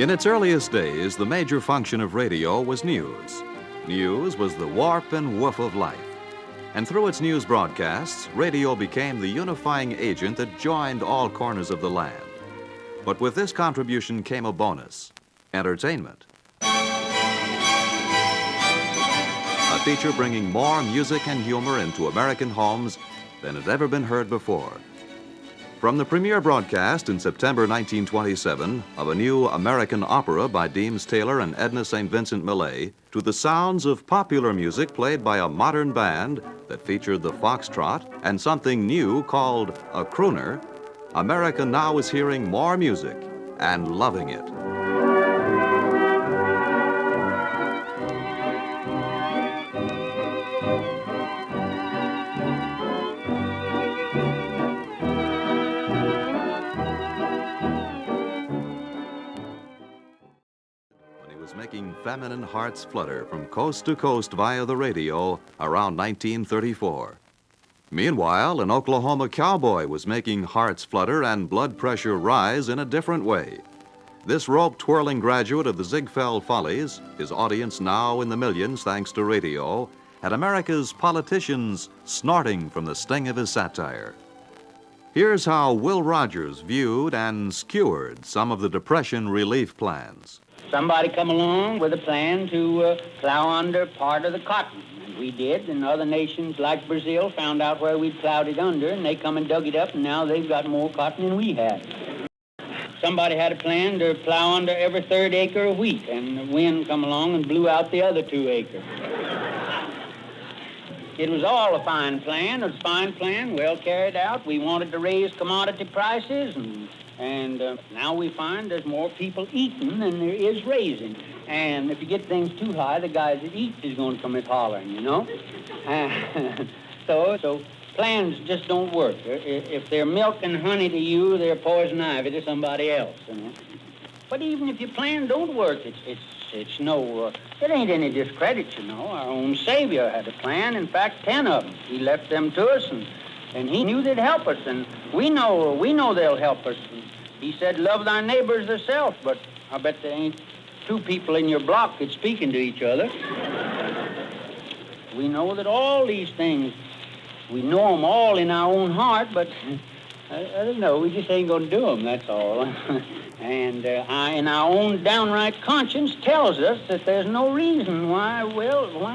In its earliest days, the major function of radio was news. News was the warp and woof of life. And through its news broadcasts, radio became the unifying agent that joined all corners of the land. But with this contribution came a bonus: entertainment. A feature bringing more music and humor into American homes than had ever been heard before. From the premiere broadcast in September 1927 of a new American opera by Deems Taylor and Edna St. Vincent Millay, to the sounds of popular music played by a modern band that featured the foxtrot and something new called a crooner, America now is hearing more music and loving it. Making feminine hearts flutter from coast to coast via the radio around 1934. Meanwhile, an Oklahoma cowboy was making hearts flutter and blood pressure rise in a different way. This rope-twirling graduate of the Ziegfeld Follies, his audience now in the millions thanks to radio, had America's politicians snorting from the sting of his satire. Here's how Will Rogers viewed and skewered some of the Depression relief plans. Somebody come along with a plan to plow under part of the cotton. And we did, and other nations like Brazil found out where we'd plowed it under, and they come and dug it up, and now they've got more cotton than we had. Somebody had a plan to plow under every third acre of wheat, and the wind come along and blew out the other 2 acres. It was all a fine plan. It was a fine plan, well carried out. We wanted to raise commodity prices, and now we find there's more people eating than there is raising. And if you get things too high, the guys that eat is going to come hollering, you know? So plans just don't work. If they're milk and honey to you, they're poison ivy to somebody else, you know? But even if your plan don't work, it ain't any discredit, you know. Our own Savior had a plan, in fact, 10 of them. He left them to us, and he knew they'd help us, and we know they'll help us. He said, love thy neighbors thyself, but I bet there ain't 2 people in your block that's speaking to each other. We know that all these things, we know them all in our own heart, but I don't know, we just ain't going to do them, that's all. And in our own downright conscience tells us that there's no reason why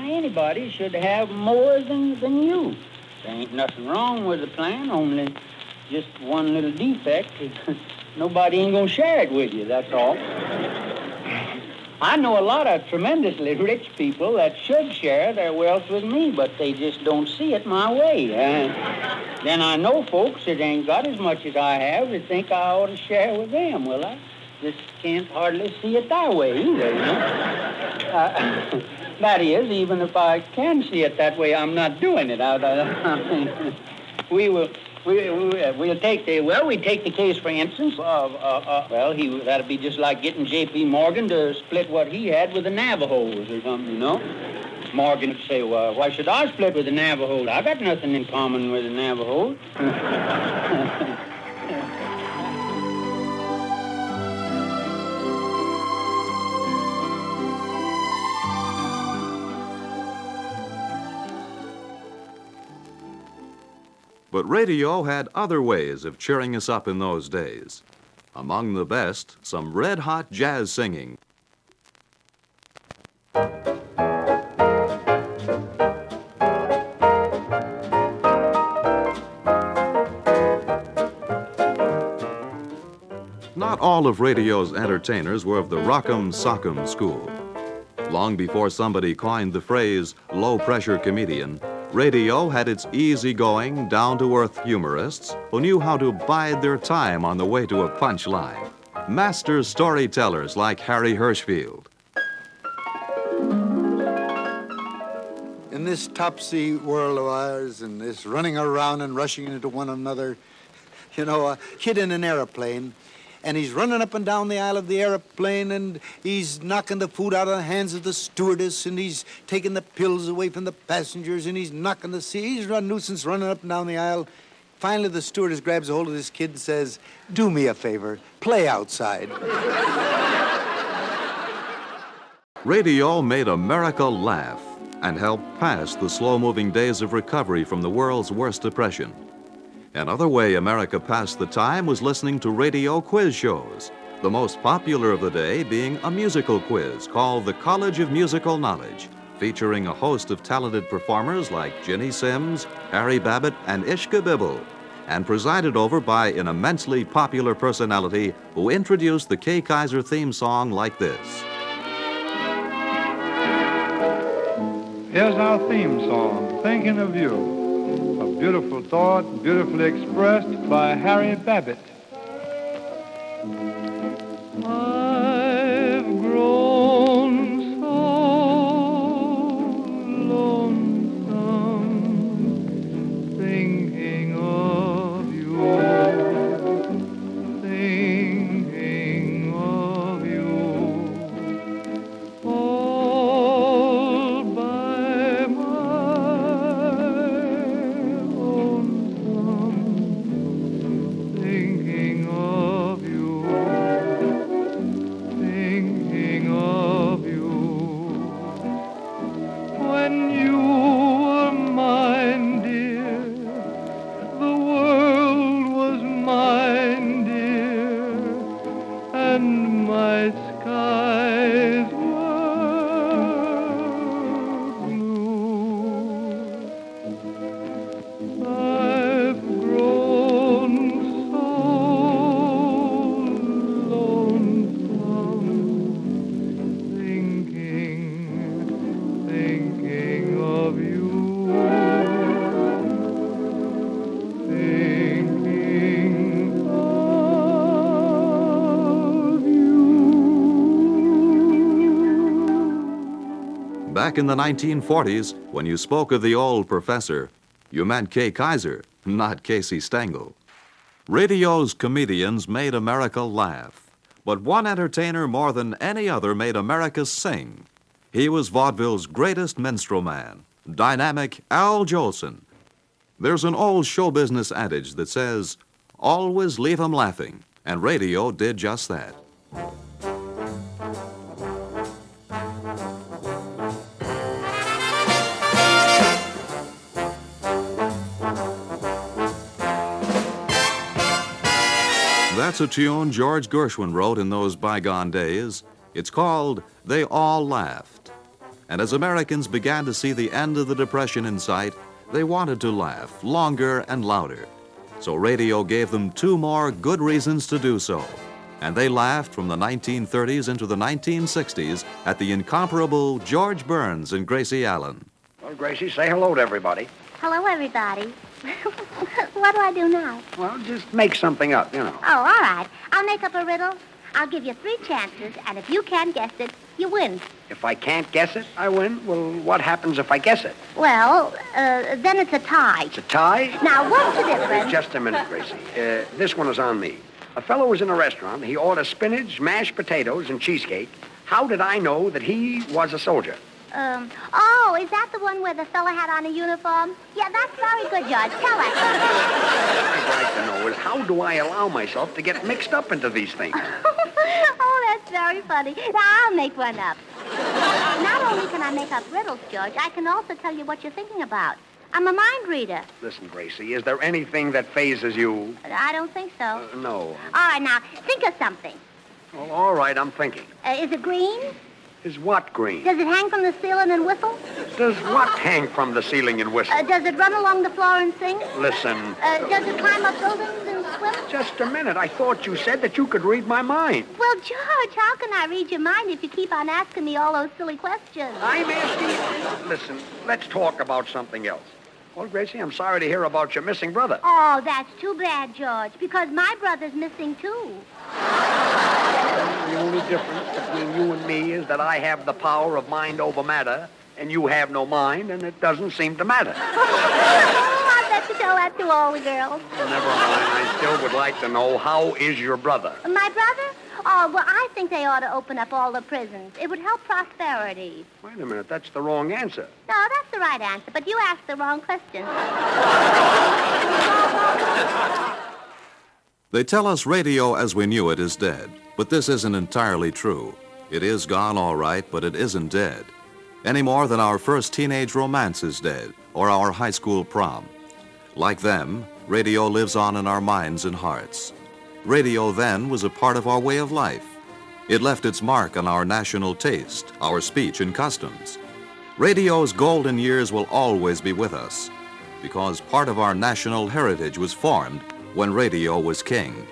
anybody should have more than you. There ain't nothing wrong with the plan, only just one little defect. Nobody ain't gonna share it with you, that's all. I know a lot of tremendously rich people that should share their wealth with me, but they just don't see it my way. Then I know folks that ain't got as much as I have that think I ought to share with them. Well, I just can't hardly see it that way either, you know? That is, even if I can see it that way, I'm not doing it. We'll take the case, for instance, that'd be just like getting J.P. Morgan to split what he had with the Navajos or something, you know? Morgan would say, well, why should I split with the Navajos? I got nothing in common with the Navajos. But radio had other ways of cheering us up in those days. Among the best, some red-hot jazz singing. Not all of radio's entertainers were of the rock'em sock'em school. Long before somebody coined the phrase low-pressure comedian, radio had its easygoing, down-to-earth humorists who knew how to bide their time on the way to a punchline. Master storytellers like Harry Hirschfield. In this topsy world of ours and this running around and rushing into one another, you know, a kid in an airplane, and he's running up and down the aisle of the airplane, and he's knocking the food out of the hands of the stewardess, and he's taking the pills away from the passengers, and he's knocking the seat. He's a nuisance running up and down the aisle. Finally, the stewardess grabs a hold of this kid and says, do me a favor, play outside. Radio made America laugh and helped pass the slow-moving days of recovery from the world's worst depression. Another way America passed the time was listening to radio quiz shows, the most popular of the day being a musical quiz called the College of Musical Knowledge, featuring a host of talented performers like Ginny Simms, Harry Babbitt, and Ishka Bibble, and presided over by an immensely popular personality who introduced the Kay Kyser theme song like this. Here's our theme song, Thinking of You, a beautiful thought beautifully expressed by Harry Babbitt. I've grown so lonesome thinking of you, thinking of you. All by my lonesome, thinking of you. Thinking of you. When you were mine, dear, the world was mine, dear, and my skies were blue. I've grown so lonesome thinking of you, thinking of you. Back in the 1940s, when you spoke of the old professor, you meant Kay Kyser, not Casey Stengel. Radio's comedians made America laugh, but one entertainer more than any other made America sing. He was vaudeville's greatest minstrel man, dynamic Al Jolson. There's an old show business adage that says, always leave 'em laughing, and radio did just that. That's a tune George Gershwin wrote in those bygone days. It's called They All Laughed. And as Americans began to see the end of the Depression in sight, they wanted to laugh longer and louder. So radio gave them two more good reasons to do so. And they laughed from the 1930s into the 1960s at the incomparable George Burns and Gracie Allen. Well, Gracie, say hello to everybody. Hello, everybody. What do I do now? Well, just make something up, you know. Oh, all right. I'll make up a riddle. I'll give you 3 chances, and if you can't guess it, you win. If I can't guess it, I win. Well, what happens if I guess it? Well, then it's a tie. It's a tie? Now, what's the difference? Just a minute, Gracie. This one is on me. A fellow was in a restaurant. He ordered spinach, mashed potatoes, and cheesecake. How did I know that he was a soldier? Oh, is that the one where the fella had on a uniform? Yeah, that's very good, George. Tell us. What I'd like to know is how do I allow myself to get mixed up into these things? Oh, that's very funny. Now, I'll make one up. Not only can I make up riddles, George, I can also tell you what you're thinking about. I'm a mind reader. Listen, Gracie, is there anything that phases you? I don't think so. No. All right, now, think of something. Well, all right, I'm thinking. Is it green? Is what green? Does it hang from the ceiling and whistle? Does what hang from the ceiling and whistle? Does it run along the floor and sing? Listen. Does it climb up buildings and swim? Just a minute. I thought you said that you could read my mind. Well, George, how can I read your mind if you keep on asking me all those silly questions? I'm asking you. Listen, let's talk about something else. Well, Gracie, I'm sorry to hear about your missing brother. Oh, that's too bad, George, because my brother's missing, too. The only difference between you and me is that I have the power of mind over matter, and you have no mind, and it doesn't seem to matter. I bet you tell that to all the girls. Never mind. I still would like to know, how is your brother? My brother? Oh, well, I think they ought to open up all the prisons. It would help prosperity. Wait a minute. That's the wrong answer. No, that's the right answer, but you asked the wrong question. They tell us radio as we knew it is dead, but this isn't entirely true. It is gone, all right, but it isn't dead. Any more than our first teenage romance is dead, or our high school prom. Like them, radio lives on in our minds and hearts. Radio then was a part of our way of life. It left its mark on our national taste, our speech and customs. Radio's golden years will always be with us, because part of our national heritage was formed when radio was king.